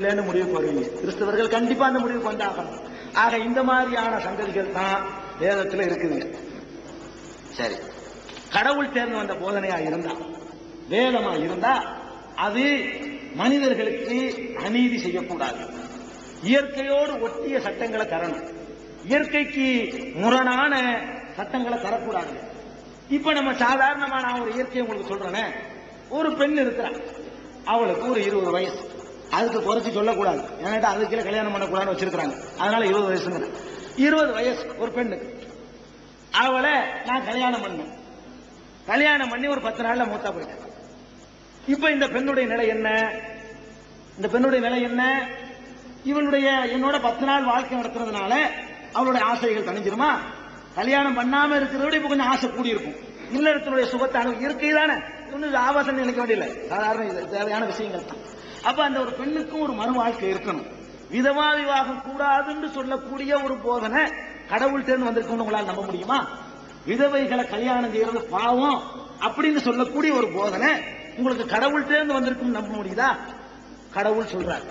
இல்லைன்னு முடிவுக்கு வருவீங்க. கிறிஸ்தவர்கள் கண்டிப்பா அந்த முடிவுக்கு வந்தாகணும். ஆக இந்த மாதிரியான சங்கதிகள் தான் வேதத்தில் இருக்குதுங்க. சரி, கடவுள் தேர்ந்து வந்த போதனையா இருந்தா, வேதமா இருந்தா, அது மனிதர்களுக்கு அநீதி செய்யக்கூடாது, இயற்கையோடு ஒட்டிய சட்டங்களை தரணும், இயற்கைக்கு முரணான சட்டங்களை தரக்கூடாது. இப்ப நம்ம சாதாரணமான ஒரு இயற்கையை உங்களுக்கு சொல்றேன். ஒரு பெண் இருக்கிறார், அவளுக்கு ஒரு 20 வயசு, அதுக்கு குறைச்சி சொல்லக்கூடாது, ஏன்னா அதுக்குள்ள கல்யாணம் பண்ணக்கூடாதுன்னு வச்சிருக்காங்க. அதனால 20 வயசு. 20 வயசு ஒரு பெண்ணுக்கு, அவளை நான் கல்யாணம் பண்ணேன், கல்யாணம் பண்ணி ஒரு 10 நாள்ல மூத்தா போயிட்டேன். இப்ப இந்த பெண்ணுடைய நிலை என்ன? இந்த பெண்ணுடைய நிலை என்ன? இவளுடைய என்னோட 10 நாள் வாழ்க்கை நடத்துறதுனால அவளுடைய ஆசைகள் தணிஞ்சிருமா? கல்யாணம் பண்ணாம இருக்கிறதோட இப்ப கொஞ்சம் ஆசை கூடி இருக்கும். இல்லறத்தினுடைய சுகத்தை இயற்கை தானே, இன்னும் ஆபாசம் நினைக்க வேண்டியதில்லை, சாதாரண தேவையான விஷயங்கள் தான். அப்ப அந்த ஒரு பெண்ணுக்கும் ஒரு மறு வாழ்க்கை இருக்கணும். விதமா விவாகம் கூடாதுன்னு சொல்லக்கூடிய ஒரு போதனை கடவுள் தேர்ந்து வந்திருக்கும். உங்களால் நம்ப முடியுமா? விதவைகளை கல்யாணம் செய்யறது பாவம் அப்படின்னு சொல்லக்கூடிய ஒரு போதனை உங்களுக்கு கடவுள் தேர்ந்து வந்திருக்கும் நம்ப முடியுதா? கடவுள் சொல்றாரு,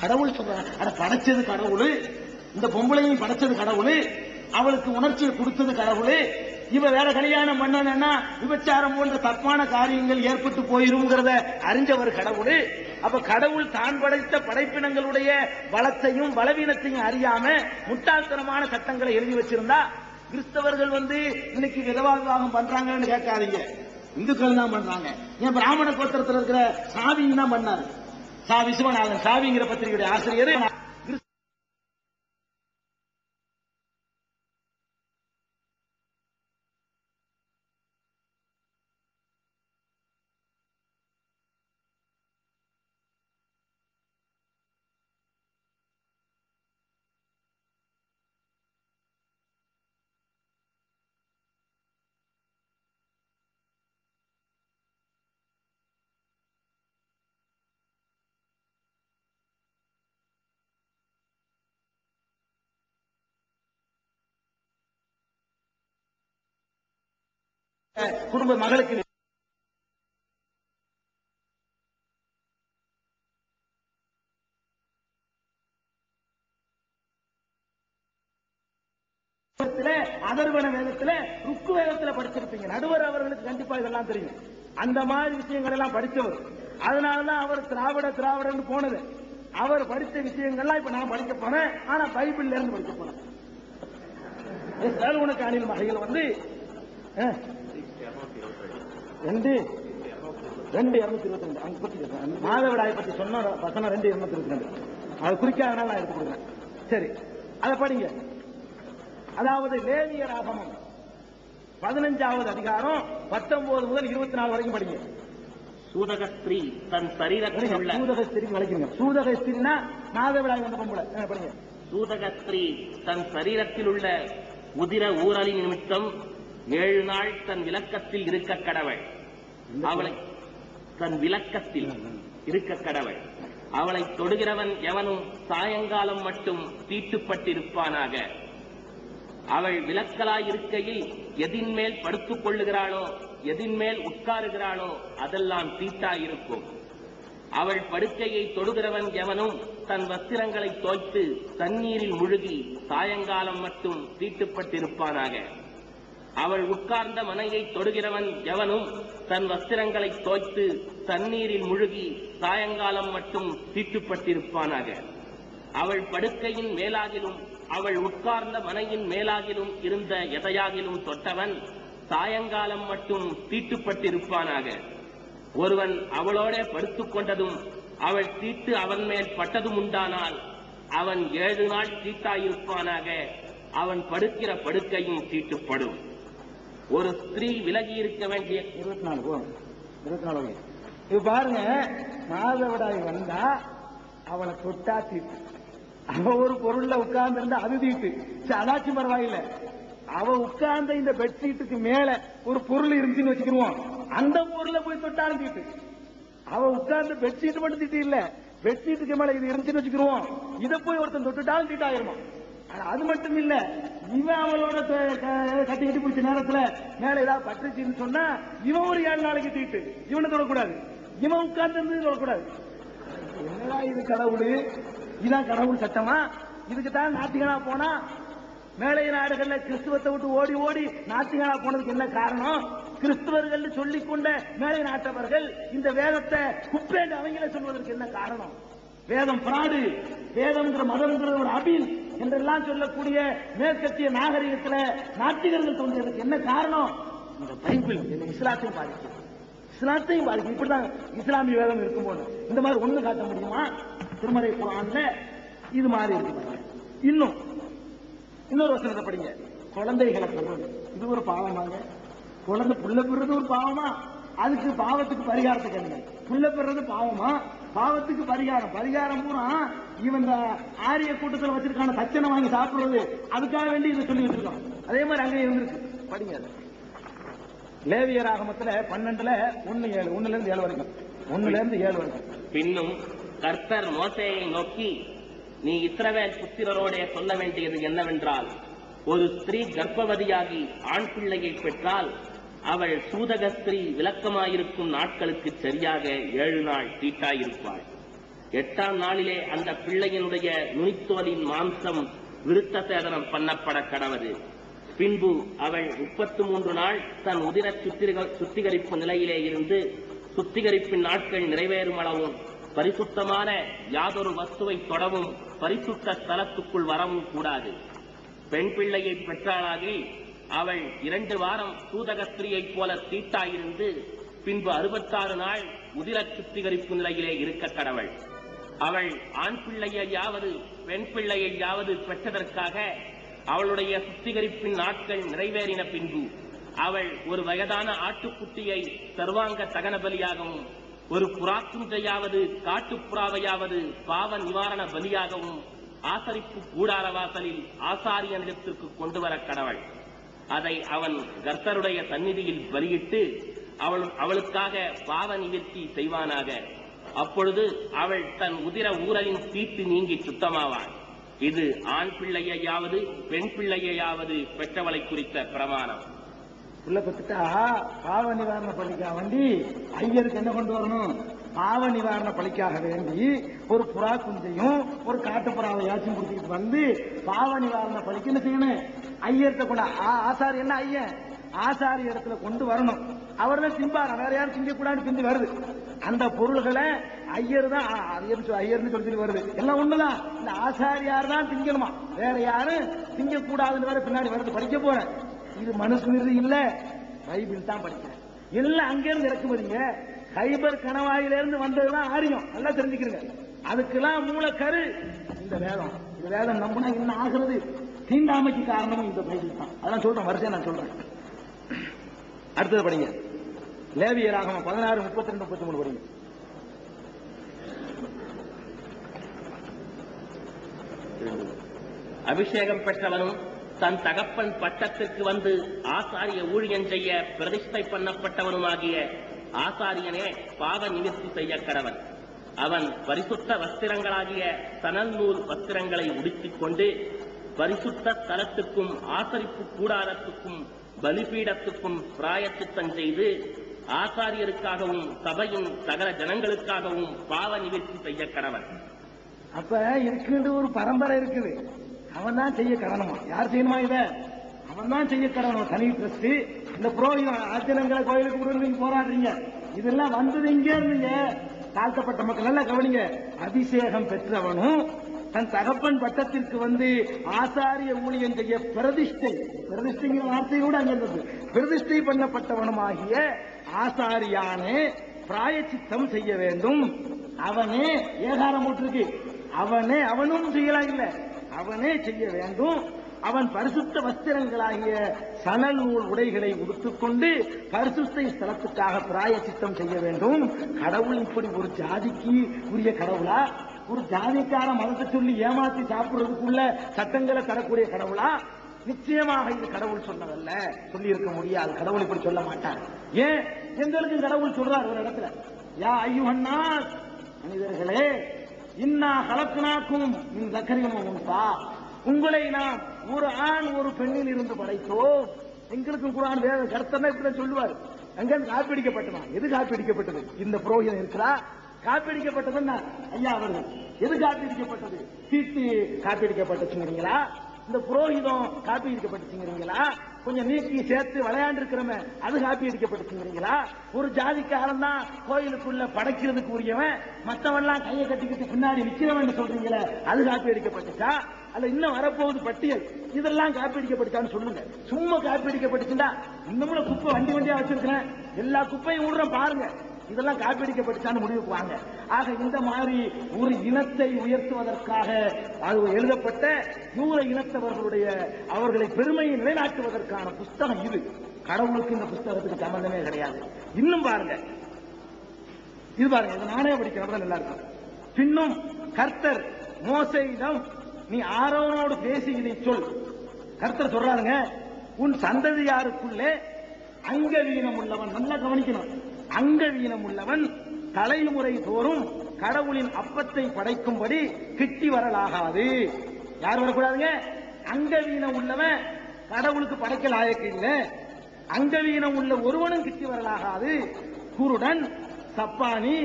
கடவுள் சொல்றாரு, அட படைச்சது கடவுள், இந்த பொம்பளையும் படைச்சது கடவுள், அவளுக்கு உணர்ச்சியை கொடுத்தது கடவுள், இவ வேற கல்யாணம் பண்ணனா விபச்சாரம் போன்ற தப்பான காரியங்கள் ஏற்பட்டு போயிருங்கிறத அறிஞ்சவர் கடவுள். அப்ப கடவுள் தான் படைத்த படைப்பினங்களுடைய பலத்தையும் பலவீனத்தையும் அறியாம முட்டாள்தனமான சட்டங்களை எழுதி வச்சிருந்தா, கிறிஸ்தவர்கள் இன்னைக்கு விதவா விவாகம் பண்றாங்கன்னு கேட்காதீங்க, இந்துக்கள் தான் பண்றாங்க. ஏன் பிராமண கோத்திரத்தில் இருக்கிற சாவியும் தான் பண்ணாரு. சாவி சிவநாதன், சாவிங்கிற பத்திரிகையுடைய ஆசிரியர் குடும்ப மகளுக்கு அதர்வன வேதத்துல ருக்கு வேதத்துல படிச்சிருப்பீங்க. நடுவர் அவர்களுக்கு கண்டிப்பா இதெல்லாம் தெரியும். அந்த மாதிரி விஷயங்கள் எல்லாம் படித்தவர். அதனாலதான் அவர் திராவிடன்னு போனது. அவர் படித்த விஷயங்கள்லாம் இப்ப நான் படிக்க போனேன். ஆனா பைபிள்ல இருந்து படிக்க போனேன். உனக்கு அணில் மகைகள் 2:222 மாதவிடாய் பத்தி சொன்ன வசனம் 2:222 அது குறிக்காதனால நான் எடுத்து கொடுக்குறேன். சரி, அதை படிங்க. அதாவது லேவியராகமம் 15வது அதிகாரம் 19 முதல் 24 வரைக்கும் படிங்க. சூதகஸ்திரீ தன் சரீரத்தில் உள்ள சூதகஸ்திரி வளைக்குங்க. சூதகஸ்திரினா மாதவிடாய் வந்த பொம்பளை. படிங்க. சூதகஸ்திரீ தன் சரீரத்தில் உள்ள உதிர ஊரலி நிமித்தம் 7 நாள் தன் விலக்கத்தில் இருக்க கடவள். அவளை தன் விலக்கத்தில் இருக்க கடவள். அவளை தொடுகிறவன் எவனும் சாயங்காலம் மட்டும் தீட்டுப்பட்டிருப்பானாக. அவள் விலக்கலாயிருக்கையில் எதின் மேல் படுத்துக் கொள்ளுகிறாளோ எதின் மேல் உட்காருகிறாளோ அதெல்லாம் தீட்டாயிருக்கும். அவள் படுக்கையை தொடுகிறவன் எவனும் தன் வஸ்திரங்களை தோய்த்து தண்ணீரில் முழுகி சாயங்காலம் மட்டும் தீட்டுப்பட்டிருப்பானாக. அவள் உட்கார்ந்த மனையை தொடுகிறவன் எவனும் தன் வஸ்திரங்களை தோய்த்து தண்ணீரில் முழுகி சாயங்காலம் மட்டும் தீட்டுப்பட்டிருப்பானாக. அவள் படுக்கையின் மேலாகிலும் அவள் உட்கார்ந்த மனையின் மேலாகிலும் இருந்த எதையாகிலும் தொட்டவன் சாயங்காலம் மட்டும் தீட்டுப்பட்டிருப்பானாக. ஒருவன் அவளோட படுத்துக் கொண்டதும் அவள் தீட்டு அவன் மேல் பட்டதும் உண்டானால் அவன் 7 நாள் தீட்டாயிருப்பானாக. அவன் படுக்கிற படுக்கையும் தீட்டுப்படும். ஒரு ஸ்திரீ விலகி இருக்க வேண்டிய 24 இப்ப பாருங்க, மாதவிடாய் வந்தா அவளை தொட்டா தீட்டு, அவ ஒரு பொருள்ல உட்கார்ந்து இருந்தா அது தீட்டு. அதாச்சும் பரவாயில்ல, அவ உட்கார்ந்த இந்த பெட்ஷீட்டுக்கு மேல ஒரு பொருள் இருந்துச்சுன்னு வச்சுக்கிடுவோம், அந்த பொருளை போய் தொட்டாலும் தீட்டு. அவ உட்கார்ந்த பெட்ஷீட் மட்டும் தீட்டு இல்ல, பெட்ஷீட்டுக்கு மேல இது இருந்துச்சுன்னு வச்சுக்கிடுவோம், இதை போய் ஒருத்தன் தொட்டுட்டாலும் தீட்டாயிருமா. அது மட்டும் இல்ல, இவன் அவளோட கட்டி பிடிச்ச நேரத்துல மேல ஏதாவது பட்டுச்சுன்னு சொன்னா இவன் ஒரு 7 நாளைக்கு தீட்டு, இவனை தொடக்கூடாது, இவன் உட்கார்ந்து இருந்து தொடக்கூடாது. என்னடா இது கடவுள், இதான் கடவுள் சட்டமா? இதுக்கு தான் நாத்திகனா போனா? மேலை நாடுகள்ல கிறிஸ்துவத்தை விட்டு ஓடி ஓடி நாத்திகனா போனதுக்கு என்ன காரணம்? கிறிஸ்துவர்கள் சொல்லிக் கொண்ட மேலை நாட்டவர்கள் இந்த வேதத்தை குப்பேண்டு அவங்களே சொல்வதற்கு என்ன காரணம்? வேதம் பிராடு, வேதம்ங்கிற மதம்ங்கிறது ஒரு அபில் என்றெல்லாம் சொல்லக்கூடிய மேற்கத்திய நாகரிகத்தில் நாத்திகர்கள் தோன்றியதுக்கு என்ன காரணம்? இந்த பைபிள் இந்த இஸ்லாத்தையும் பாதிக்கும், இஸ்லாத்தையும் பாதிக்கும். இப்படிதான் இஸ்லாமிய வேதம் இருக்கும்போது இந்த மாதிரி ஒண்ணு காட்ட முடியுமா? திருமறை குர்ஆன்ல இது மாதிரி இருக்கு. இன்னொரு வசனத்தை படிங்க. குழந்தைகளை பெறுவது இது ஒரு பாவமாங்க? குழந்தை புள்ள பெறுறது ஒரு பாவமா? அதுக்கு பாவத்துக்கு பரிகாரத்துக்கு என்ன? புள்ள பெறுறது பாவமா? பாவத்துக்கு பரிகாரம் பூரா இவன் ஆரிய கூட்டத்தில் வச்சிருக்கான சச்சனை வாங்கி சாப்பிடுறது, அதுக்காக வேண்டி இதை சொல்லி வச்சிருக்கோம். அதே மாதிரி அங்கே இருந்திருக்கு. படிங்க. லேவியர் ஆகமத்தில் 12ல் 1-7, 1-7 வரைக்கும், 1-7 வரைக்கும். பின்னும் கர்த்தர் மோசேயை நோக்கி, நீ இஸ்ரவேல் புத்திரரோட சொல்ல வேண்டியது என்னவென்றால், ஒரு ஸ்திரீ கர்ப்பவதியாகி ஆண் பிள்ளையை பெற்றால் அவள் சூதக ஸ்திரீ விலக்கமாயிருக்கும் நாட்களுக்கு சரியாக 7 நாள் தீட்டாயிருப்பாள். 8ஆம் நாளிலே அந்த பிள்ளையினுடைய நுனித்தோலின் மாம்சம் விருத்த சேதனம் பண்ணப்பட கடவது. பின்பு அவள் 33 நாள் தன் உதிர சுத்திகரிப்பு நிலையிலே இருந்து சுத்திகரிப்பின் நாட்கள் நிறைவேறும் அளவும் பரிசுத்தமான யாதொரு வஸ்துவை தொடவும் பரிசுத்த ஸ்தலத்துக்குள் வரவும் கூடாது. பெண் பிள்ளையை பெற்றாளாகி அவள் 2 வாரம் சூதக ஸ்திரீயைப் போல தீட்டாயிருந்து பின்பு 66 நாள் உதிர சுத்திகரிப்பு நிலையிலே இருக்க கடவள். அவள் ஆண் பிள்ளையாவது பெண் பிள்ளையாவது பெற்றதற்காக அவளுடைய சுத்திகரிப்பின் நாட்கள் நிறைவேறின பின்பு அவள் ஒரு வயதான ஆட்டுக்குட்டியை சர்வாங்க தகன பலியாகவும் ஒரு புறாக்குஞ்சையாவது காட்டுப்புறாவையாவது பாவ நிவாரண பலியாகவும் ஆசரிப்பு கூடார வாசலில் ஆசாரியனிடத்திற்கு கொண்டு வர கடவள். அதை அவன் கர்த்தருடைய சந்நிதியில் பலியிட்டு அவளுக்காக பாவ நிவர்த்தி செய்வானாக. அப்பொழுது அவள் தன் உதிர ஊரலின் தீட்டு நீங்கி சுத்தமாவாள். இது ஆண் பிள்ளையாவது பெண் பிள்ளையாவது பெற்றவளை குறித்த பிரமாணம். உள்ள பெற்றுட்டா பாவ நிவாரண பலிக்காக வேண்டி ஐயருக்கு என்ன கொண்டு வரணும்? பாவ நிவாரண பலிக்காக வேண்டி ஒரு புறா குஞ்சையும் ஒரு காட்டுப்புறாவையாச்சும் கொடுத்துட்டு வந்து பாவ நிவாரண பலிக்கு என்ன செய்யணும்? ஐயர்கிட்ட கொண்டு ஆசாரி என்ன ஐயன் ஆசாரி இடத்துல கொண்டு வரணும். அவர் தான் திம்பாரா, வேற யாரும் திங்கக்கூடாதுன்னு பிந்தி வருது. அந்த பொருள்களை ஐயர் தான் ஐயர்னு சொல்லிட்டு வருது. எல்லாம் ஒண்ணுதான். இந்த ஆசாரியார் தான் திங்கணுமா, வேற யாரும் திங்கக்கூடாதுன்னு வேற பின்னாடி வருது. படிக்க போறேன். இது மனுஸ்மிருதி இல்ல, பைபிள் தான் படிக்கிறேன். எல்லாம் அங்கிருந்து இறக்குமதிங்க. கைபர் கணவாயிலிருந்து வந்ததுதான் ஆரியம், நல்லா தெரிஞ்சுக்கிறீங்க. அதுக்கெல்லாம் மூலக்கரு இந்த வேதம். இந்த வேதம் நம்பினா என்ன ஆகிறது? தீண்டாமைக்கு காரணமும் இந்த பைபிள் தான். அதான் சொல்றேன், வரிசையா நான் சொல்றேன். அடுத்தது படிங்க. லேவியராகமம் 16:32-33 படிங்க. அபிஷேகம் பெற்றவனும் தன் தகப்பன் பட்டத்திற்கு வந்து ஆசாரிய ஊழியம் செய்ய பிரதிஷ்டை பண்ணப்பட்டவனுமாகிய ஆசாரியனே பாவ நிவர்த்தி செய்ய கடவன். அவன் பரிசுத்த வஸ்திரங்களாகிய சணல் நூல் வஸ்திரங்களை உடுத்திக் கொண்டு பரிசுத்த ஸ்தலத்துக்கும் ஆசரிப்பு கூடாரத்துக்கும் பலிபீடத்துக்கும் பிராயச்சித்தம் செய்து ஆசாரியருக்காகவும் சபையின் சகல ஜனங்களுக்காகவும் பாவ நிவர்த்தி செய்ய கடவன். அப்ப இருக்கின்ற ஒரு பரம்பரை இருக்குது, அவன் தான் செய்ய கடனமா. யார் செய்யணுமா? இத அவன் தான் செய்ய கடனும். தனி ட்ரஸ்ட். இந்த புரோகிதம் ஆச்சரியங்களை கோயிலுக்கு கூட நீங்க போராடுறீங்க. இதெல்லாம் வந்தது இங்கே இருந்தீங்க. தாழ்த்தப்பட்ட மக்கள் எல்லாம் கவனிங்க. அபிஷேகம் பெற்றவனும் தன் தகப்பன் பட்டத்திற்கு வந்து ஆசாரிய ஊழியம் செய்ய பிரதிஷ்டைங்கிற வார்த்தையோடு அங்க இருந்தது. பிரதிஷ்டை பண்ணப்பட்டவனுமாகிய ஆசாரியானே பிராயச்சித்தம் செய்ய வேண்டும். அவனே ஏகாரம் போட்டிருக்கு. அவனும் செய்யலாம் இல்ல, அவனே செய்ய வேண்டும். அவன் பரிசுத்த வஸ்திரங்களாகிய சணல் நூல் உடைகளை உடுத்துக்கொண்டு பரிசுத்த ஸ்தலத்துக்காக பிராயச்சித்தம் செய்ய வேண்டும். கடவுள் இப்படி ஒரு ஜாதிக்கு உரிய கடவுளா? ஒரு ஜாதிக்கார மதத்தை சொல்லி ஏமாத்தி சாப்பிடுறதுக்குள்ள சட்டங்களை தரக்கூடிய கடவுளா? நிச்சயமாக இது கடவுள் சொன்னதல்ல, சொல்லி இருக்க முடியாது. கடவுள் இப்படி சொல்ல மாட்டார். ஏன்? எங்களுக்கு கடவுள் சொல்றார் ஒரு இடத்துல, யா அய்யுஹன்னாஸ், மனிதர்களே, இன்னா கலக்குனாக்கும் மின் தக்கரியும் உன்சா, உங்களை நாம் ஒரு ஆண் ஒரு பெண்ணில் இருந்து படைத்தோம். எங்களுக்கும் குர்ஆன் வேத கருத்தனை இப்படி சொல்லுவார். அங்க காப்பிடிக்கப்பட்டதான். எது காப்பிடிக்கப்பட்டது? இந்த புரோகிதம் இருக்கிறா, காப்பீடிக்கப்பட்டதுன்னா ஐயா அவர்கள் எது காப்பீடிக்கப்பட்டது? சீட்டு காப்பீடிக்கப்பட்டுச்சுங்கிறீங்களா? இந்த புரோகிதம் காப்பீடிக்கப்பட்டுச்சுங்கிறீங்களா? கொஞ்சம் நீக்கி சேர்த்து விளையாண்டு இருக்கிறவன் அது காப்பீடிக்கப்பட்டுச்சுங்கிறீங்களா? ஒரு ஜாதிக்காரன் தான் கோயிலுக்குள்ள படைக்கிறதுக்கு உரியவன், மற்றவெல்லாம் கையை கட்டிக்கிட்டு பின்னாடி நிக்கிறவன் சொல்றீங்களே அது காப்பீடிக்கப்பட்டுச்சா? அல்ல இன்னும் வரப்போகுது பட்டியல், இதெல்லாம் காப்பீடிக்கப்பட்டுச்சான்னு சொல்லுங்க. சும்மா காப்பீடிக்கப்பட்டுச்சுன்னா இன்னமும் குப்பை வண்டி வண்டியா வச்சிருக்கிறேன், எல்லா குப்பையும் விடுறேன் பாருங்க, இதெல்லாம் காப்பீடிக்கப்பட்டுச்சான்னு முடிவுக்கு வாங்க. ஆக இந்த மாதிரி ஒரு இனத்தை உயர்த்துவதற்காக அது எழுதப்பட்ட யூத இனத்தவர்களுடைய அவர்களை பெருமையை நிலைநாட்டுவதற்கான புஸ்தகம் இது. கடவுளுக்கு இந்த புஸ்தகத்துக்கு சம்பந்தமே கிடையாது. இன்னும் பாருங்க, இது பாருங்க, இதை நானே படிக்கிறப்ப நல்லா இருக்கும். பின்னும் கர்த்தர் மோசேயிடம் நீ ஆரோனோடு பேசி இதை சொல். கர்த்தர் சொல்றாருங்க, உன் சந்ததியாருக்குள்ளே அங்கவீனம் உள்ளவன், நல்லா கவனிக்கணும், அங்கவீனம் உள்ளவன் தலைமுறை தோறும் கடவுளின் அப்பத்தை படைக்கும்படி கிட்டி வரலாகாது. யார் வரக்கூடாதுங்க? அங்கவீனம் உள்ளவன் கடவுளுக்கு படைக்க லாயக்கு இல்லை. அங்கவீனம் உள்ள ஒருவனும் கிட்டி வரலாகாது. குருடன், சப்பானி,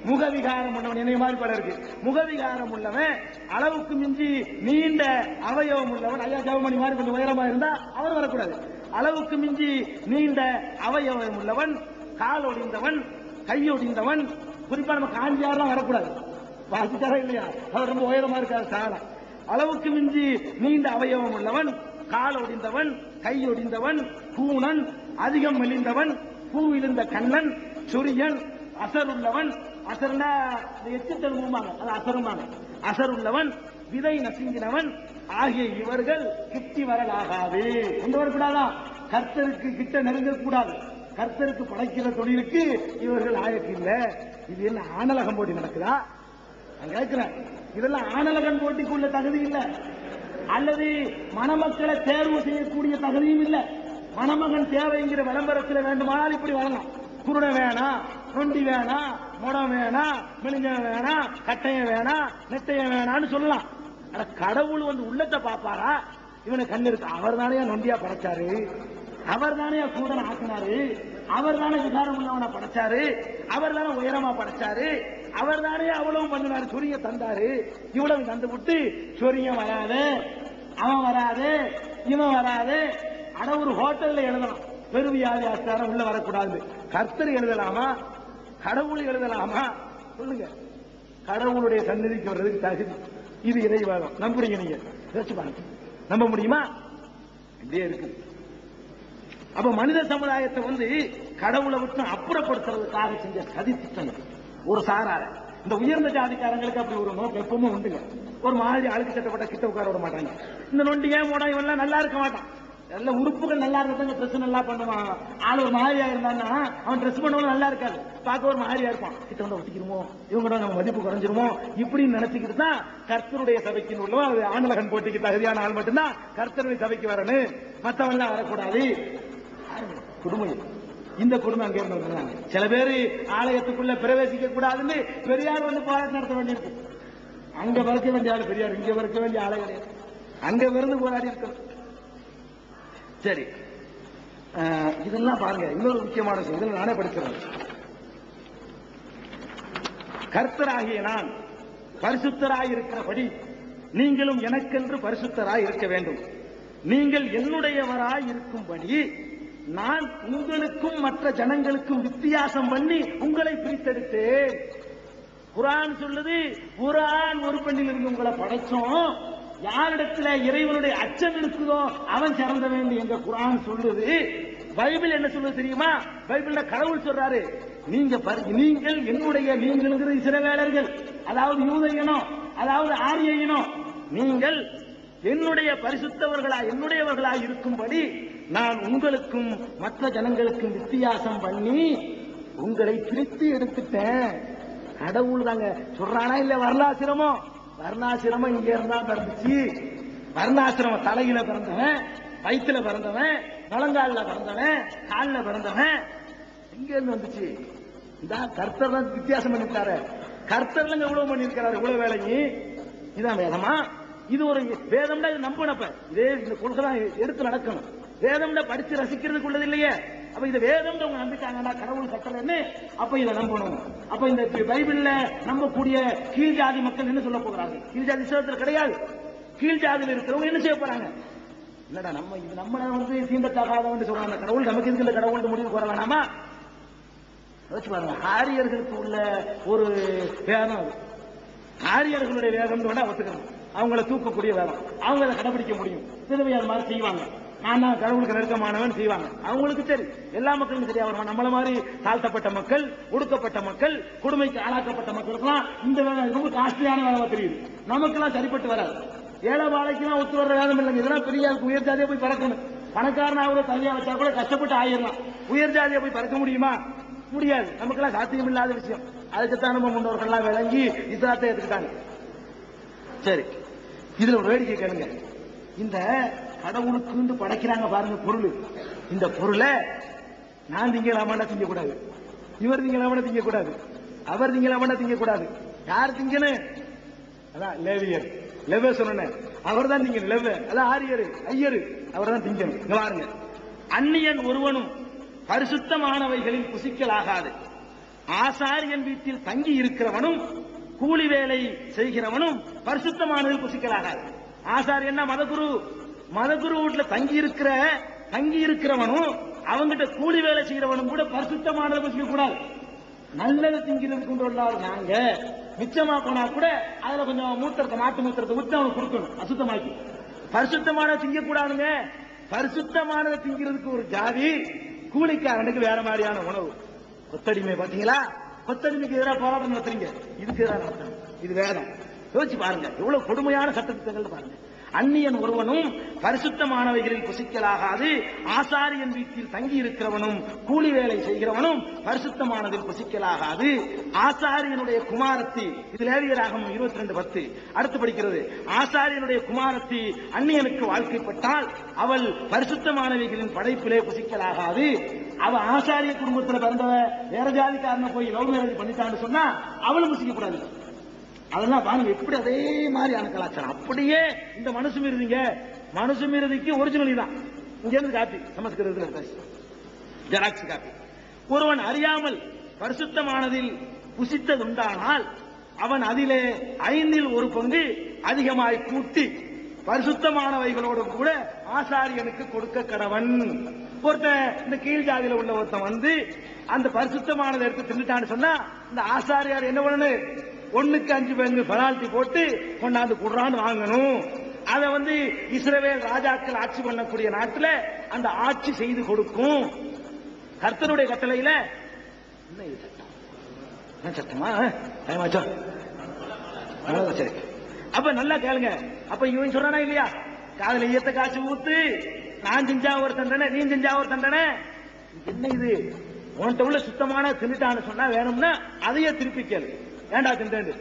முகவிகாரம் உள்ளவன், என்னை மாதிரி பல இருக்கு, முகவிகாரம் உள்ளவன், அளவுக்கு மிஞ்சி நீண்ட அவயவம் உள்ளவன், ஐயா ஜவமணி மாதிரி கொஞ்சம் உயரமா இருந்தா அவர் வரக்கூடாது. அளவுக்கு மிஞ்சி நீண்ட அவயவம் உள்ளவன், கால் ஒடிந்தவன், கையொடிந்தவன், குறிப்பா நம்ம காஞ்சியாரெல்லாம் வரக்கூடாது, வாசிச்சாரா இல்லையா, அவர் ரொம்ப உயரமா இருக்காரு சாரம். அளவுக்கு மிஞ்சி நீண்ட அவயவம் உள்ளவன், கால் ஒடிந்தவன், கையொடிந்தவன், பூனன், அதிகம் மெலிந்தவன், பூ இழுந்த கண்ணன், சொரியன், அசருள்ளவன், அசர்னா எச்சித்தல் மூமாங்க, அது அசருமாங்க, அசருள்ளவன், விதை நசுங்கினவன் ஆகிய இவர்கள் கிட்டி வரலாகாது. கொண்டு வரக்கூடாதா? கர்த்தருக்கு கிட்ட நெருங்கக்கூடாது. கர்த்தருக்கு படைக்கிற தொழிலுக்கு இவர்கள் ஆயக்கு இல்ல. இது என்ன ஆணலகம் போட்டி நடக்குதா? நான் கேட்கிறேன், இதெல்லாம் ஆணலகம் போட்டிக்குள்ள தகுதி இல்ல, அல்லது மணமக்களை தேர்வு செய்யக்கூடிய தகுதியும் இல்ல. மணமகன் தேவைங்கிற விளம்பரத்தில் வேண்டுமானால் இப்படி வரலாம். குருடன் வேணாம், நொண்டி வேணாம், முடம் வேணாம், மெலிஞ்சவன் வேணாம், கட்டையன் வேணாம், நெட்டையன் வேணான்னு சொல்லலாம். ஆனா கடவுள் வந்து உள்ளத்தை பாப்பாரா? இவனை கண்ணு இருக்கு, அவர் தானே நொண்டியா படைச்சாரு, அவர் தானே சூடனை ஆக்கினாரு, அவர் தானே விகாரம் உள்ளவனை படைச்சாரு, அவர் தானே உயரமா படைச்சாரு, அவர் தானே அவ்வளவு பண்ணினாரு, சொரிய தந்தாரு, இவ்வளவு தந்து விட்டு சொரிய வராது, அவன் வராது, இவன் வராது. ஆனா ஒரு ஹோட்டல்ல எழுதலாம், பெருவியாதி ஆஸ்தாரம் உள்ள வரக்கூடாது. கர்த்தர் எழுதலாமா? கடவுள் எழுதலாமா? சொல்லுங்க. கடவுளுடைய சந்நிதிக்கு வர்றதுக்கு தகுதி இது இறைவாதம். நம்புறீங்க நீங்க? யோசிச்சு பாருங்க, நம்ப முடியுமா? இதே இருக்கு. அப்ப மனித சமுதாயத்தை வந்து கடவுளை விட்டு அப்புறப்படுத்துறதுக்காக செஞ்ச சதி திட்டம் ஒரு சாரார. இந்த உயர்ந்த ஜாதிக்காரங்களுக்கு அப்படி ஒரு நோக்கம் எப்பவுமே உண்டுங்க. ஒரு மாதிரி அழுக்கு சட்டப்பட்ட கிட்ட உட்கார விட மாட்டாங்க. இந்த நொண்டி ஏன் போனா இவெல்லாம் நல்லா இருக்க மாட்டான், நல்ல உறுப்புகள் நல்லா இருந்தாங்க, ட்ரெஸ் நல்லா பண்ணுவான். ஆள் ஒரு மாதிரியா இருந்தான்னா அவன் ட்ரெஸ் பண்ணவனும் நல்லா இருக்காது, பார்க்க ஒரு மாதிரியா இருப்பான். கிட்ட வந்து ஒட்டிக்கிறோமோ, இவங்க நம்ம மதிப்பு குறைஞ்சிருமோ இப்படின்னு நினைச்சுக்கிட்டு தான் கர்த்தருடைய சபைக்கு உள்ளவோ, அது ஆணலகன் போட்டிக்கு தகுதியான ஆள் மட்டும்தான் கர்த்தருடைய சபைக்கு வரணும், மற்றவன் வரக்கூடாது. குடும்பம் இந்த குடும்பம் அங்கே இருந்தாங்க. சில பேர் ஆலயத்துக்குள்ள பிரவேசிக்க கூடாதுன்னு பெரியார் வந்து போராட்டம் நடத்த வேண்டியிருக்கு. அங்க வளர்க்க வேண்டிய ஆள் பெரியார், இங்க வளர்க்க வேண்டிய ஆளை கிடையாது, அங்க விருந்து போராடி இருக்க. சரி, இதெல்லாம் பாருங்க. இன்னொரு முக்கியமான விஷயம், இதில் நானே படிக்கிறேன். கர்த்தராகிய நான் பரிசுத்தராய் இருக்கிறபடி நீங்களும் எனக்கென்று பரிசுத்தராய் இருக்க வேண்டும். நீங்கள் என்னுடையவராய் இருக்கும்படி நான் உங்களுக்கும் மற்ற ஜனங்களுக்கும் வித்தியாசம் பண்ணி உங்களை பிரித்தெடுத்தேன். குர்ஆன் சொல்லுது, குர்ஆன் ஒரு பெண்ணில் இருந்து உங்களை படைச்சோம், யாரிடத்துல இறைவனுடைய அச்சம் இருக்குதோ அவன் சிறந்த வேண்டும் என்ற குர்ஆன் சொல்லுது. பைபிள் என்ன சொல்லுது தெரியுமா? பைபிள்ல கடவுள் சொல்றாரு, நீங்கள் என்னுடைய, நீங்கள் இஸ்ரவேலர்கள், அதாவது யூத இனம், அதாவது ஆரிய இனம், நீங்கள் என்னுடைய என்னுடையவர்களாய் இருக்கும்படி நான் உங்களுக்கும் மற்ற ஜனங்களுக்கும் வித்தியாசம் பண்ணி உங்களை பிரித்து எடுத்துட்டேன். கடவுள் தாங்க சொல்றானா இல்ல? வர்ணாசிரமம், வர்ணாசிரமம் இங்க இருந்தா பிறந்துச்சு. வர்ணாசிரமம் தலையில பிறந்தவன், வயிற்றுல பிறந்தவன், முழங்கால பிறந்தவன், காலில் பிறந்தவன் எங்க இருந்து வந்துச்சு? இந்த கர்த்தர் தான் வித்தியாசம் பண்ணிட்டாரு. கர்த்தர்ல எவ்வளவு பண்ணிருக்கிறாரு, இவ்வளவு வேலைக்கு. இதான் வேதமா? இது ஒரு வேதம்னா இது நம்பனப்ப இதே இந்த கொள்கை எடுத்து நடக்கணும். வேதம்னா படிச்சு ரசிக்கிறதுக்கு உள்ளது இல்லையே. அப்ப இந்த வேதம் அவங்க நம்பிட்டாங்கன்னா கடவுள் கட்டளைன்னு அப்ப இதை நம்பணும். அப்ப இந்த பைபிள்ல நம்பக்கூடிய கீழ் ஜாதி மக்கள் என்ன சொல்ல போகிறாங்க? கீழ் ஜாதி இஸ்லாத்துல கிடையாது. கீழ் ஜாதியில் இருக்கிறவங்க என்ன செய்ய போறாங்க? என்னடா நம்ம இது நம்மள தீண்டத்தகாதவன் சொல்றாங்க, கடவுள் நமக்கு இருக்கிற கடவுள் முடிவு போற வேணாமா? வச்சு பாருங்க, ஆரியர்களுக்கு உள்ள ஒரு வேதம் அது. ஆரியர்களுடைய வேதம் வேணா ஒத்துக்கணும், அவங்கள தூக்கக்கூடிய வேதம், அவங்க அதை கடைபிடிக்க முடியும். திரும்பி அது மாதிரி செய்வாங்க. நான் தான் கடவுளுக்கு நெருக்கமானவன் செய்வாங்க. அவங்களுக்கு சரி, எல்லா மக்களுக்கும் சரியா வருவாங்க. நம்மள மாதிரி தாழ்த்தப்பட்ட மக்கள், ஒடுக்கப்பட்ட மக்கள், கொடுமைக்கு ஆளாக்கப்பட்ட மக்களுக்குலாம் இந்த வேதம் ரொம்ப காஸ்ட்லியான வேதமா தெரியுது. நமக்கெல்லாம் சரிப்பட்டு வராது. ஏழை வாழைக்கெல்லாம் ஒத்து வர்ற வேதம் இல்லைங்க. இதெல்லாம் பெரிய உயர் ஜாதியா போய் பறக்கணும். பணக்காரன் அவரை தனியா வச்சா கூட கஷ்டப்பட்டு ஆயிடலாம். உயர் ஜாதியா போய் பறக்க முடியுமா? முடியாது. நமக்கெல்லாம் சாத்தியம் இல்லாத விஷயம். அதுக்குத்தான் நம்ம முன்னோர்கள்லாம் விளங்கி இஸ்லாத்தை எடுத்துக்கிட்டாங்க. சரி, இதுல ஒரு வேடிக்கை கேளுங்க. இந்த கடவுளுக்கு படைக்கிறாங்க பாருங்க பொருள். இந்த பொருளை நான் திங்கலாமான்னா திங்கக்கூடாது, இவர் திங்கலாமான்னா திங்கக்கூடாது, அவர் திங்கலாமான்னா திங்கக்கூடாது. யார் திங்கணும்? அதான் லேவியர், லெவ சொன்ன அவர் தான் திங்கணும். லெவ அதான் ஆரியரு, ஐயரு, அவர் தான் திங்கணும். இங்க பாருங்க, அந்நியன் ஒருவனும் பரிசுத்தமானவைகளில் புசிக்கலாகாது. ஆசாரியன் வீட்டில் தங்கி இருக்கிறவனும் கூலி வேலை செய்கிறவனும் பரிசுத்தமானதில் புசிக்கலாகாது. ஆசாரியன்னா மதகுரு, மதகுரு வீட்டுல தங்கி இருக்கிறவனும் அவங்கிட்ட கூலி வேலை செய்கிறவனும் கூட பரிசுத்தமானதை புசிக்க கூடாது. நல்லது திங்கிறதுக்கு நாங்க மிச்சமா போனா கூட அதுல கொஞ்சம் மூத்திரத்தை, மாட்டு மூத்திரத்தை ஊற்றி அவனுக்கு கொடுக்கணும், அசுத்தமாக்கி. பரிசுத்தமான திங்க கூடாதுங்க. பரிசுத்தமானதை திங்கிறதுக்கு ஒரு ஜாதி, கூலிக்காரனுக்கு வேற மாதிரியான உணவு. கொத்தடிமை பாத்தீங்களா? கொத்தடிமைக்கு எதிராக போராட்டம் நடத்துறீங்க, இதுக்கு எதிராக நடத்துறீங்க. இது வேதம். யோசிச்சு பாருங்க, எவ்வளவு கொடுமையான சட்டத்திட்டங்கள் பாருங்க. அந்நியன் ஒருவனும் பரிசுத்தமானவைகளில் புசிக்கலாகாது. ஆசாரியன் வீட்டில் தங்கி இருக்கிறவனும் கூலி வேலை செய்கிறவனும் பரிசுத்தமானதில் புசிக்கலாகாது. ஆசாரியனுடைய குமாரத்தி, இது லேவியராகமம் 22:10 அடுத்து படிக்கிறது. ஆசாரியனுடைய குமாரத்தி அந்நியனுக்கு வாழ்க்கைப்பட்டால் அவள் பரிசுத்தமானவைகளின் படைப்பிலே புசிக்கலாகாது. அவ ஆசாரிய குடும்பத்தில் பிறந்தவ வேற ஜாதிக்காரனை போய் லவ் மேரேஜ் பண்ணிட்டான்னு சொன்னா அவளும் புசிக்க கூடாது. அதெல்லாம் பாருங்க எப்படி அதே மாதிரியான கலாச்சாரம். அப்படியே இந்த மனுசுமிருதிங்க, மனுசுமிருதிக்கு ஒரிஜினல் தான். இங்க இருந்து காப்பி சமஸ்கிருதத்தில் ஜெராக்ஸ் காப்பி. ஒருவன் அறியாமல் பரிசுத்தமானதில் புசித்ததுண்டானால் அவன் அதிலே 5இல் 1 பங்கு அதிகமாய் கூட்டி பரிசுத்தமானவைகளோடு கூட ஆசாரியனுக்கு கொடுக்க கடவன். ஒருத்தன் இந்த கீழ் ஜாதியில உள்ள ஒருத்தன் வந்து அந்த பரிசுத்தமானதை எடுத்து தின்னுட்டான்னு சொன்னா இந்த ஆசாரியார் என்ன பண்ணணும்? 1க்கு 5 பங்கு பெனால்டி போட்டு கொண்டாந்து குடுறான்னு வாங்கணும். அதை வந்து இஸ்ரவேல் ராஜாக்கள் ஆட்சி பண்ணக்கூடிய நாட்டில் அந்த ஆட்சி செய்து கொடுக்கும். கர்த்தருடைய கட்டளையில என்ன இது சட்டம்? என்ன சட்டமா? சரி, அப்ப நல்லா கேளுங்க. அப்ப இவன் சொல்றானா இல்லையா? காதல ஈயத்தை காய்ச்சி ஊத்து, நான் செஞ்சா ஒரு தண்டனை, நீ செஞ்சா ஒரு தண்டனை. என்ன இது? உன்கிட்ட உள்ள சுத்தமான தின்னுட்டான்னு சொன்னா வேணும்னா அதையே திருப்பி கேளு. ஏண்டா திண்டு?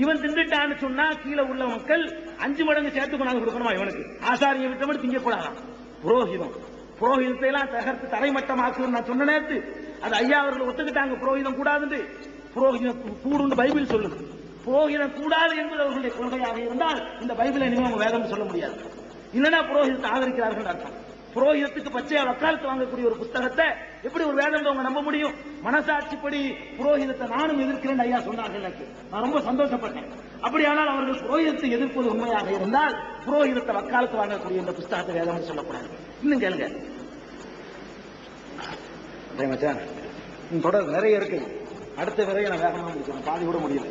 இவன் திண்டுட்டான்னு சொன்னா கீழே உள்ள மக்கள் 5 மடங்கு சேர்த்து கொண்டாந்து கொடுக்கணுமா இவனுக்கு? ஆசாரிய விட்ட மட்டும் திங்க கூடாதான். புரோகிதம், புரோகிதத்தை எல்லாம் தகர்த்து தரைமட்டமாக்குன்னு நான் சொன்ன நேரத்து அது ஐயா அவர்கள் ஒத்துக்கிட்டாங்க. புரோகிதம் கூடாதுன்னு. புரோகிதம் கூடுன்னு பைபிள் சொல்லுது. புரோகிதம் கூடாது என்பது அவர்களுடைய கொள்கையாக இருந்தால் இந்த பைபிளை இனிமே அவங்க வேதம் சொல்ல முடியாது. இல்லைன்னா புரோகிதத்தை ஆதரிக்கிறார்கள் அர்த்தம். புரோகிதத்துக்கு பச்சையா வக்காலத்து வாங்கக்கூடிய ஒரு புத்தகத்தை எப்படி ஒரு வேதம் அவங்க நம்ப முடியும்? மனசாட்சிப்படி புரோகிதத்தை நானும் எதிர்க்கிறேன் ஐயா சொன்னார்கள். எனக்கு நான் ரொம்ப சந்தோஷப்பட்டேன். அப்படியானால் அவர்கள் புரோகிதத்தை எதிர்ப்பது உண்மையாக இருந்தால் புரோகிதத்தை வக்காலத்து வாங்கக்கூடிய இந்த புத்தகத்தை வேதம் சொல்லக்கூடாது. இன்னும் கேளுங்க, தொடர் நிறைய இருக்கு. அடுத்த வரையை நான் வேகமாக முடிக்கிறேன், பாதி கூட முடியல.